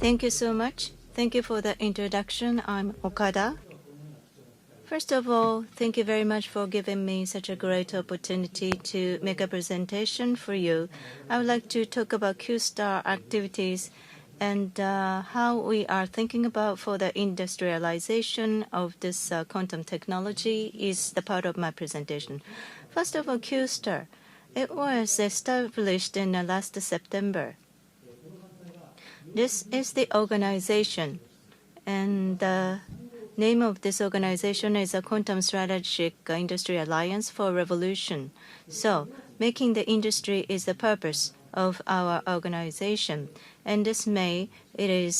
Thank you so much. Thank you for the introduction. I'm Okada. First of all, thank you very much for giving me such a great opportunity to make a presentation for you. I would like to talk about Q-Star activities and how we are thinking about for the industrialization of this quantum technology is the part of my presentation. First of all, Q-Star. It was established in last September. This is the organization, and the name of this organization is a Quantum Strategic Industry Alliance for Revolution. So, making the industry is the purpose of our organization. And this May, it is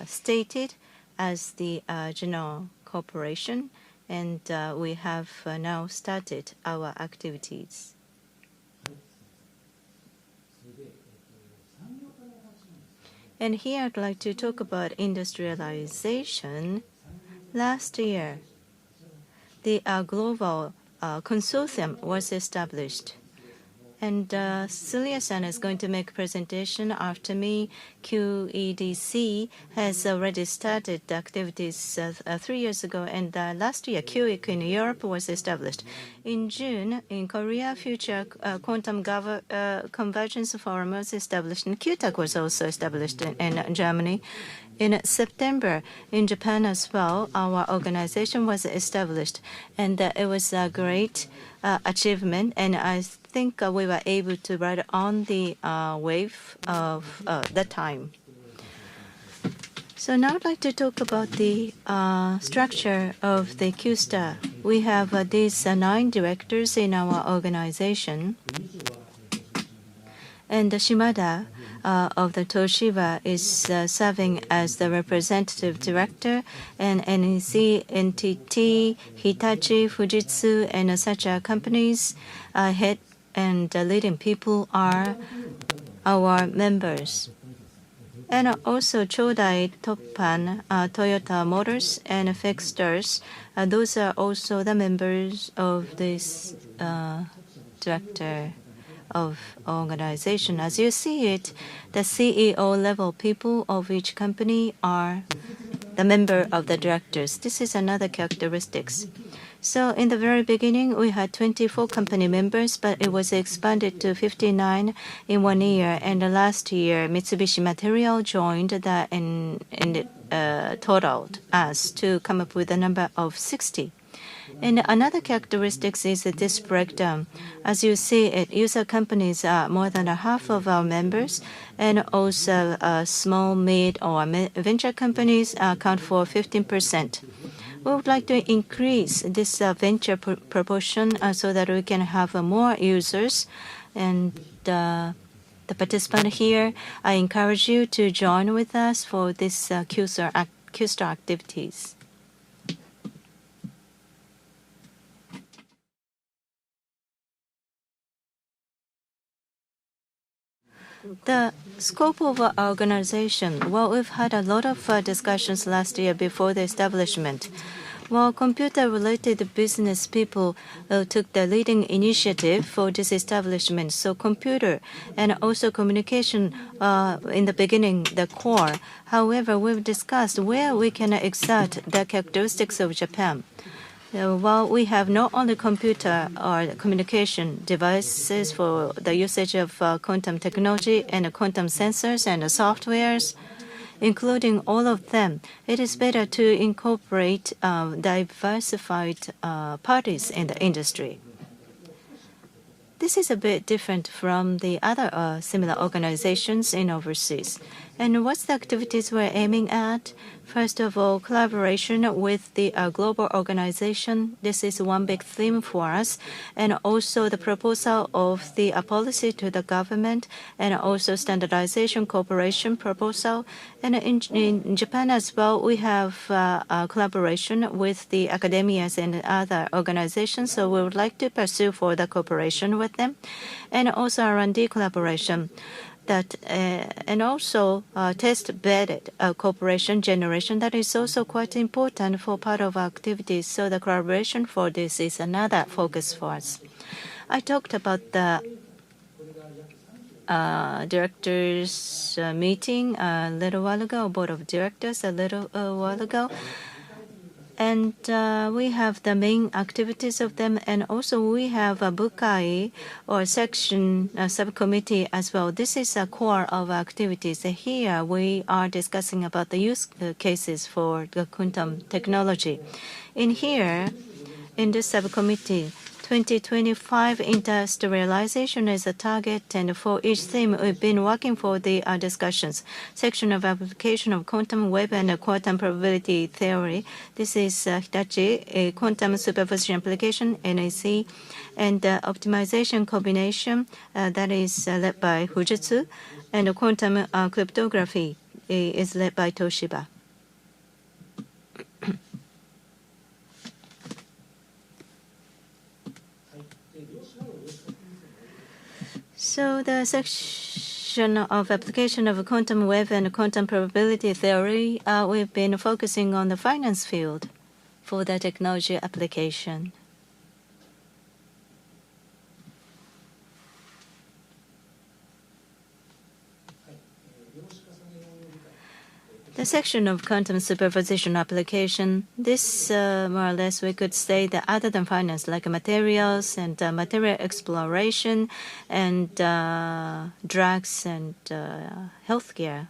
stated as the general corporation, and we have now started our activities. And here I'd like to talk about industrialization. Last year, the global consortium was established. And Celia-san is going to make a presentation after me. QEDC has already started the activities 3 years ago, and last year QEC in Europe was established. In June, in Korea, Future Quantum Convergence Forum was established, and QTAC was also established in Germany. In September, in Japan as well, our organization was established, and it was a great achievement, and I think we were able to ride on the wave of that time. So now I'd like to talk about the structure of the Q-Star. We have these 9 directors in our organization, and Shimada of the Toshiba is serving as the representative director, and NEC, NTT, Hitachi, Fujitsu, and such companies head and leading people are our members. And also Chodai, Toppan, Toyota Motors, and Fexsters, those are also the members of this director of organization. As you see it, the CEO level people of each company are the member of the directors. This is another characteristics. So in the very beginning, we had 24 company members, but it was expanded to 59 in 1 year. And last year, Mitsubishi Material joined that and totaled us to come up with a number of 60. And another characteristics is this breakdown. As you see it, user companies are more than half of our members, and also small, mid, or venture companies account for 15%. We would like to increase this venture proportion so that we can have more users. And the participant here, I encourage you to join with us for this Q-Star activities. The scope of our organization, well, we've had a lot of discussions last year before the establishment. Well, computer-related business people took the leading initiative for this establishment. So computer and also communication in the beginning, the core. However, we've discussed where we can exert the characteristics of Japan. While we have not only computer or communication devices for the usage of quantum technology and quantum sensors and softwares, including all of them, it is better to incorporate diversified parties in the industry. This is a bit different from the other similar organizations in overseas. And what's the activities we're aiming at? First of all, collaboration with the global organization. This is one big theme for us. And also the proposal of the policy to the government, and also standardization cooperation proposal. And in Japan as well, we have collaboration with the academias and other organizations. So we would like to pursue for the cooperation with them. And also R&D collaboration. And also test-bedded cooperation generation. That is also quite important for part of our activities. So the collaboration for this is another focus for us. I talked about the directors meeting a little while ago, board of directors a little while ago. And we have the main activities of them, and also we have a bukai or section subcommittee as well. This is a core of activities. Here we are discussing about the use cases for the quantum technology. In here, in this subcommittee, 2025 industrialization is a target, and for each theme, we've been working for the discussions. Section of application of quantum web and quantum probability theory. This is Hitachi, a quantum superposition application, NAC, and optimization combination that is led by Fujitsu, and quantum cryptography is led by Toshiba. So the section of application of quantum web and quantum probability theory, we've been focusing on the finance field for the technology application. The section of quantum superposition application, this more or less we could say that other than finance, like materials and material exploration and drugs and healthcare,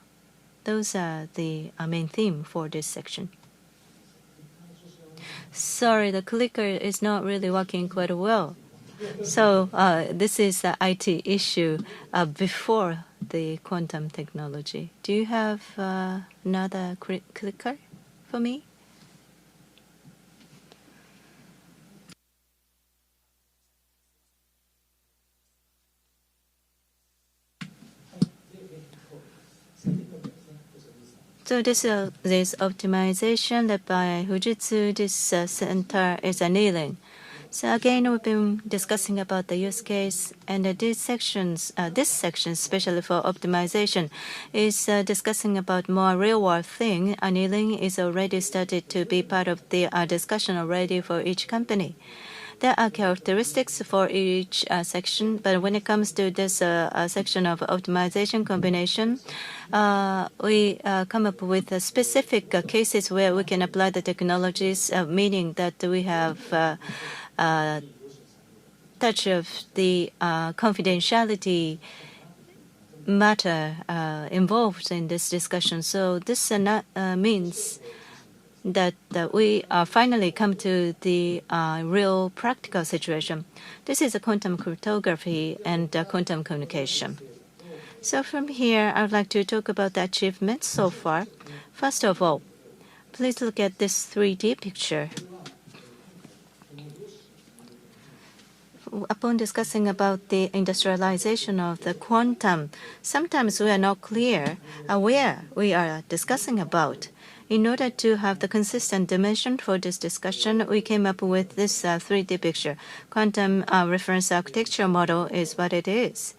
those are the main theme for this section. Sorry, the clicker is not really working quite well. So this is an IT issue before the quantum technology. Do you have another clicker for me? So this optimization led by Fujitsu. This center is annealing. So again, we've been discussing about the use case, and this section, especially for optimization, is discussing about more real-world thing. Annealing is already started to be part of the discussion already for each company. There are characteristics for each section, but when it comes to this section of optimization combination, we come up with specific cases where we can apply the technologies, meaning that we have touch of the confidentiality matter involved in this discussion. So this means that we finally come to the real practical situation. This is a quantum cryptography and quantum communication. So from here, I would like to talk about the achievements so far. First of all, please look at this 3D picture. Upon discussing about the industrialization of the quantum, sometimes we are not clear where we are discussing about. In order to have the consistent dimension for this discussion, we came up with this 3D picture. Quantum reference architecture model is what it is.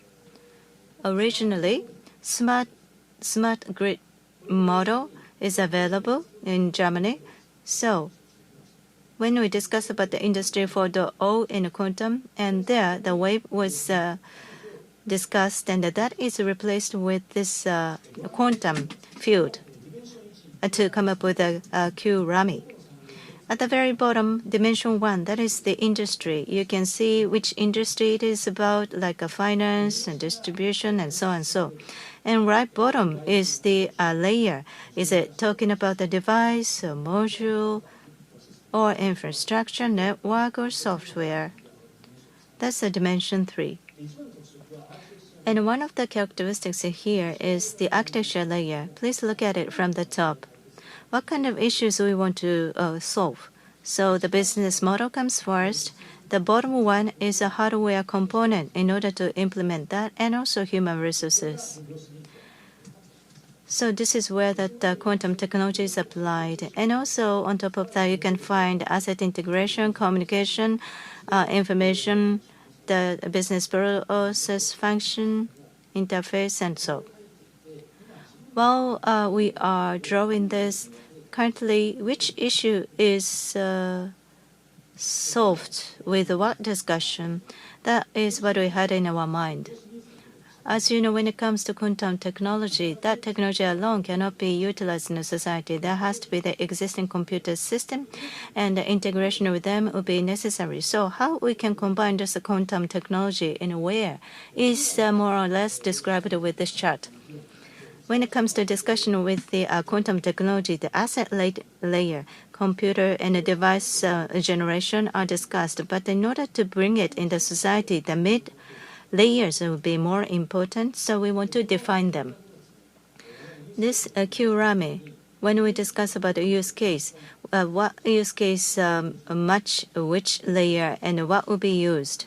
Originally, smart grid model is available in Germany. So when we discuss about the Industry 4.0 in quantum, and there the wave was discussed, and that is replaced with this quantum field to come up with a Q2B. At the very bottom, dimension 1, that is the industry. You can see which industry it is about, like finance and distribution and so on. And right bottom is the layer. Is it talking about the device or module or infrastructure, network, or software? That's the dimension 3. And one of the characteristics here is the architecture layer. Please look at it from the top. What kind of issues we want to solve? So the business model comes first. The bottom one is a hardware component in order to implement that, and also human resources. So this is where the quantum technology is applied. And also on top of that, you can find asset integration, communication, information, the business process function, interface, and so. While we are drawing this, currently, which issue is solved with what discussion? That is what we had in our mind. As you know, when it comes to quantum technology, that technology alone cannot be utilized in a society. There has to be the existing computer system, and the integration with them will be necessary. So how we can combine this quantum technology in where is more or less described with this chart. When it comes to discussion with the quantum technology, the asset layer, computer, and the device generation are discussed. But in order to bring it in the society, the mid layers will be more important, so we want to define them. This QRAMI, when we discuss about the use case, what use case match which layer and what will be used.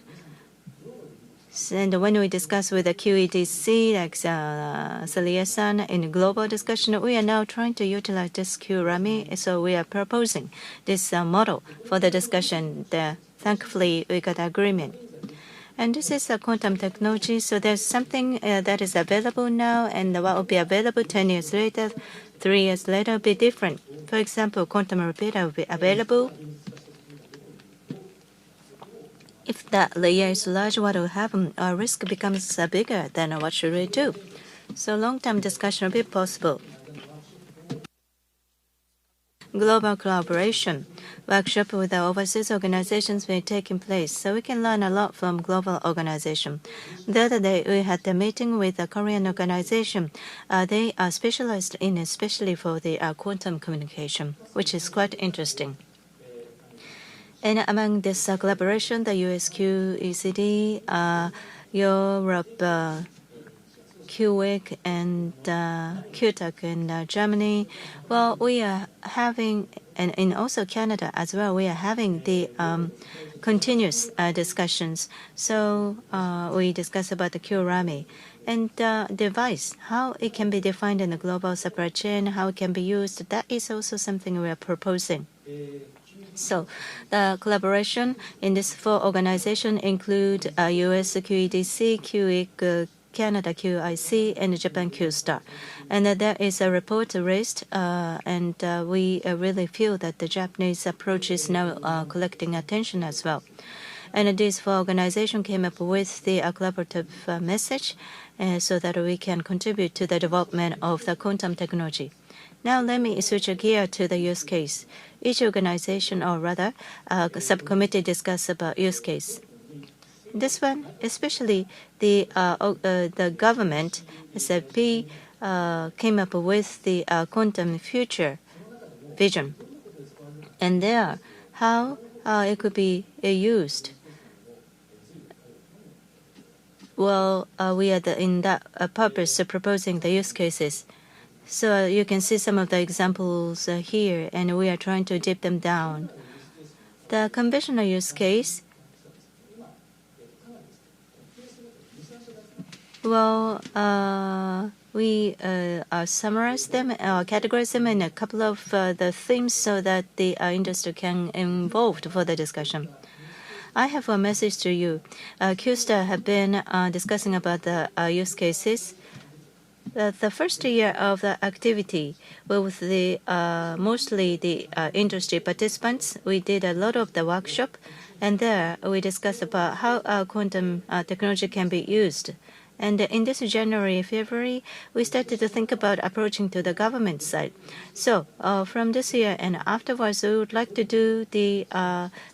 And when we discuss with the QEDC, like Celia-san, in global discussion, we are now trying to utilize this QRAMI, so we are proposing this model for the discussion. Thankfully, we got agreement. And this is a quantum technology, so there's something that is available now, and what will be available 10 years later, 3 years later will be different. For example, quantum repeater will be available. If that layer is large, what will happen? Our risk becomes bigger, then what should we do? So long-term discussion will be possible. Global collaboration workshop with the overseas organizations will be taking place, so we can learn a lot from global organization. The other day, we had a meeting with a Korean organization. They are specialized in especially for the quantum communication, which is quite interesting. And among this collaboration, the USQ, ECD, Europe, QWIC, and QTAC in Germany. Well, we are having, and also Canada as well, we are having the continuous discussions. So we discuss about the QRAMI and device, how it can be defined in the global supply chain, how it can be used. That is also something we are proposing. So the collaboration in this 4 organizations include US QEDC, QIC, Canada QIC, and Japan QSTAR. And there is a report raised, and we really feel that the Japanese approach is now collecting attention as well. And these 4 organizations came up with the collaborative message so that we can contribute to the development of the quantum technology. Now let me switch a gear to the use case. Each organization, or rather, subcommittee discuss about use case. This one, especially the government, SFP, came up with the quantum future vision. And there, how it could be used. Well, we are in that purpose of proposing the use cases. So you can see some of the examples here, and we are trying to dip them down. The conventional use case, well, we summarize them, categorize them in a couple of the themes so that the industry can involved for the discussion. I have a message to you. QSTAR have been discussing about the use cases. The first year of the activity with the mostly the industry participants, we did a lot of the workshop, and there we discussed about how quantum technology can be used. And in this January, February, we started to think about approaching to the government side. So from this year and afterwards, we would like to do the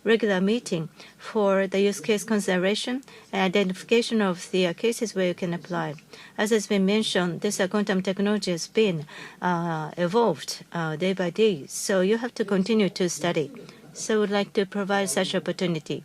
regular meeting for the use case consideration and identification of the cases where you can apply. As has been mentioned, this quantum technology has been evolved day by day. So you have to continue to study. So we'd like to provide such opportunity.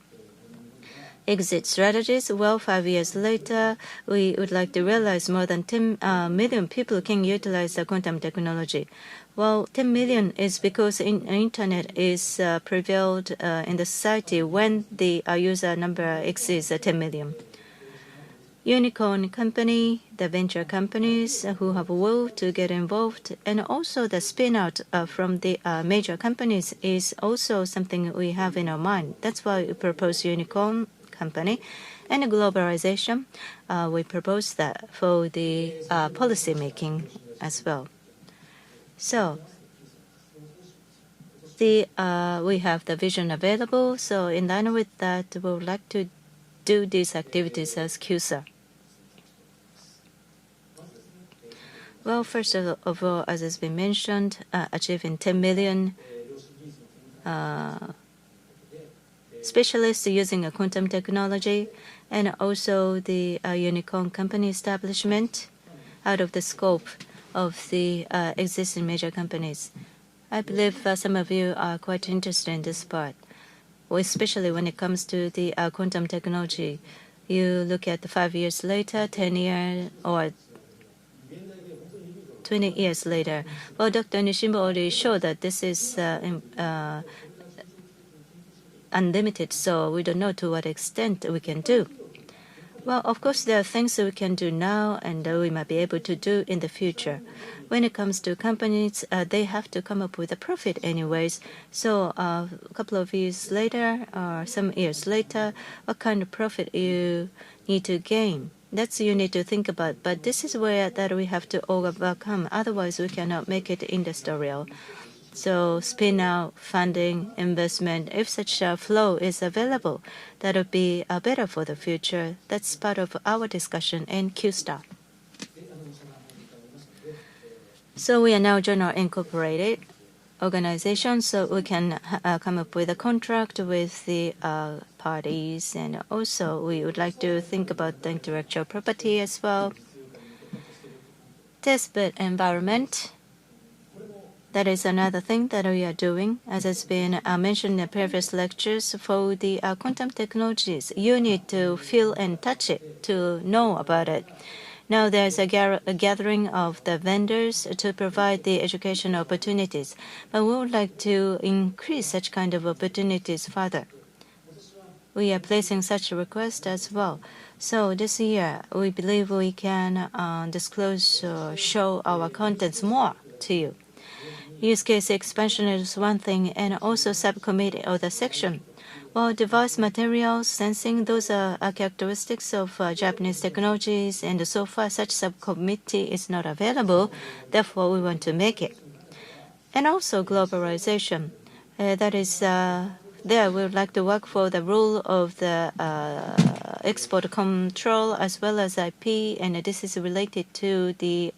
Exit strategies. Well, 5 years later, we would like to realize more than 10 million people can utilize the quantum technology. Well, 10 million is because internet is prevailed in the society when the user number exceeds 10 million. Unicorn company, the venture companies who have a will to get involved, and also the spin-out from the major companies is also something we have in our mind. That's why we propose unicorn company and globalization. We propose that for the policy making as well. So we have the vision available. So in line with that, we would like to do these activities as QSA. Well, first of all, as has been mentioned, achieving 10 million specialists using a quantum technology, and also the unicorn company establishment out of the scope of the existing major companies. I believe some of you are quite interested in this part, especially when it comes to the quantum technology. You look at 5 years later, 10 years, or 20 years later. Well, Dr. Nishimbo already showed that this is unlimited, so we don't know to what extent we can do. Well, of course, there are things that we can do now and we might be able to do in the future. When it comes to companies, they have to come up with a profit anyways. So a couple of years later or some years later, what kind of profit you need to gain? That's you need to think about. But this is where that we have to overcome. Otherwise, we cannot make it industrial. So spin out, funding, investment, if such a flow is available, that would be better for the future. That's part of our discussion in Q-Star. So we are now General Incorporated organization, so we can come up with a contract with the parties, and also we would like to think about the intellectual property as well. Testbed environment. That is another thing that we are doing, as has been mentioned in the previous lectures. For the quantum technologies, you need to feel and touch it to know about it. Now there's a gathering of the vendors to provide the education opportunities, but we would like to increase such kind of opportunities further. We are placing such a request as well. So this year, we believe we can disclose or show our contents more to you. Use case expansion is one thing, and also subcommittee or the section. Well, device materials, sensing, those are characteristics of Japanese technologies, and so far such subcommittee is not available. Therefore, we want to make it. And also globalization. That is, there we would like to work for the rule of the export control as well as IP, and this is related to the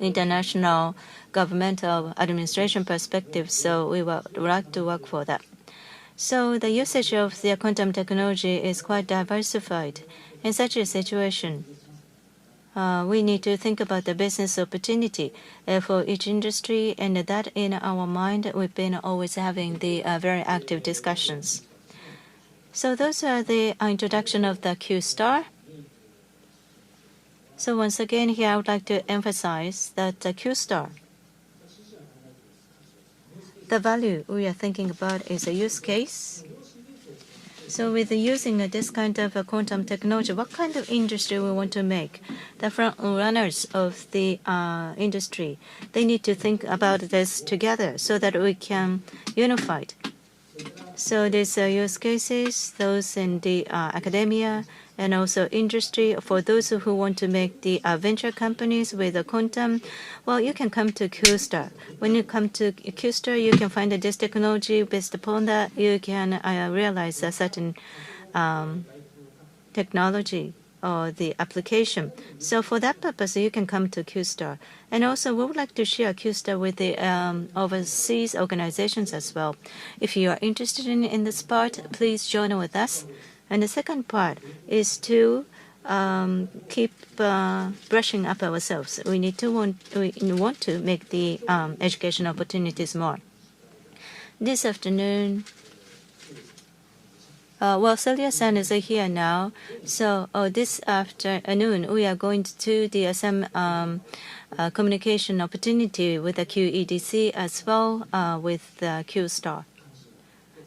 international governmental administration perspective, so we would like to work for that. So the usage of the quantum technology is quite diversified. In such a situation, we need to think about the business opportunity for each industry, and that in our mind, we've been always having the very active discussions. So those are the introduction of the Q-Star. So once again, here I would like to emphasize that the Q-Star, the value we are thinking about is a use case. So with using this kind of quantum technology, what kind of industry we want to make? The front runners of the industry, they need to think about this together so that we can unify it. So these use cases, those in the academia and also industry, for those who want to make the venture companies with the quantum, well, you can come to Q-Star. When you come to Q-Star, you can find this technology. Based upon that, you can realize a certain technology or the application. So for that purpose, you can come to Q-Star. And also, we would like to share Q-Star with the overseas organizations as well. If you are interested in this part, please join with us. And the second part is to keep brushing up ourselves. We want to make the education opportunities more. This afternoon, well, Celia-san is here now. So this afternoon, we are going to do some communication opportunity with the QEDC as well with the Q-Star.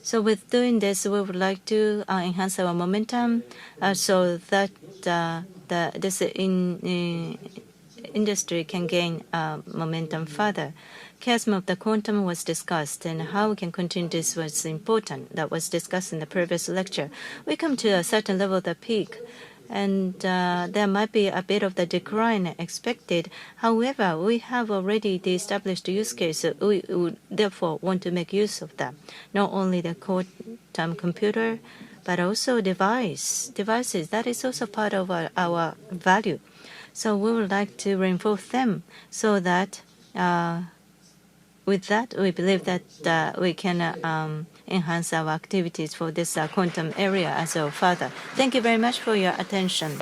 So with doing this, we would like to enhance our momentum so that this industry can gain momentum further. Chasm of the quantum was discussed, and how we can continue this was important. That was discussed in the previous lecture. We come to a certain level of the peak, and there might be a bit of the decline expected. However, we have already the established use case. We would therefore want to make use of that. Not only the quantum computer, but also devices. That is also part of our value. So we would like to reinforce them so that with that, we believe that we can enhance our activities for this quantum area as well further. Thank you very much for your attention.